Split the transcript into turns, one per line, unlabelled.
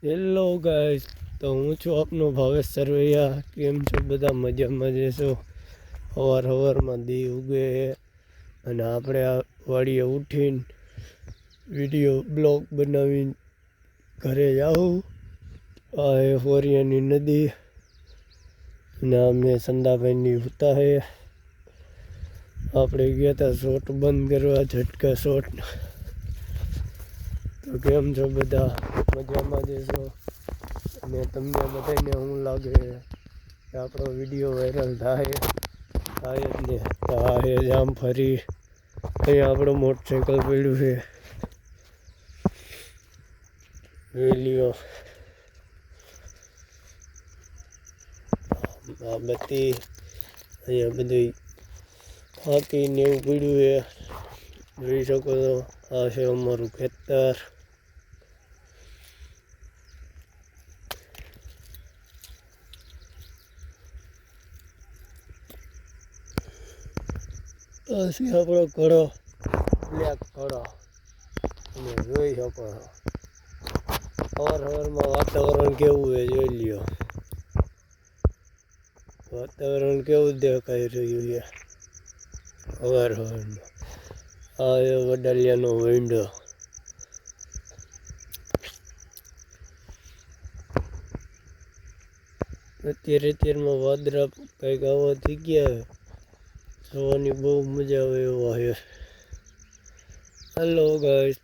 Hello guys, તો હું છું આપનો ભાવેશ સરવૈયા. કેમ છો બધા? મજામાં જશો? સવારમાં દી ઉગે અને આપણે આ વાડીએ ઉઠીને વિડીયો બ્લોગ બનાવીને ઘરે જાઉં. આ એ ફોરિયાની નદી અને અમે સંદાભાઈની ઉતા હે. આપણે ગયા હતા શોટ બંધ કરવા, ઝટકા શોટ. તો કેમ છો બધા? મજામાં જશો? અને તમને બધાને શું લાગે કે આપણો વિડીયો વાયરલ થાય જ ને? તો આ હે જામ ફરી અહીંયા આપણું મોટરસાઇકલ પડ્યું છે. વેલીઓ આ બધી અહીંયા બધું થાકીને એવું પડ્યું છે. જોઈ શકો છો, આ છે અમારું ખેતર. આ છે આપણો ઘડો, બ્લેક ઘડો. તમે જોઈ શકો છો સવારમાં વાતાવરણ કેવું છે, જોઈ લ્યો. વાતાવરણ કેવું દેખાઈ રહ્યું છે સવારમાં. આ એ વડાલિયાનો વિંડો. અત્યારમાં વાદળા કંઈક આવા થઈ ગયા, જોવાની બહુ મજા આવે એવા છે. Hello guys.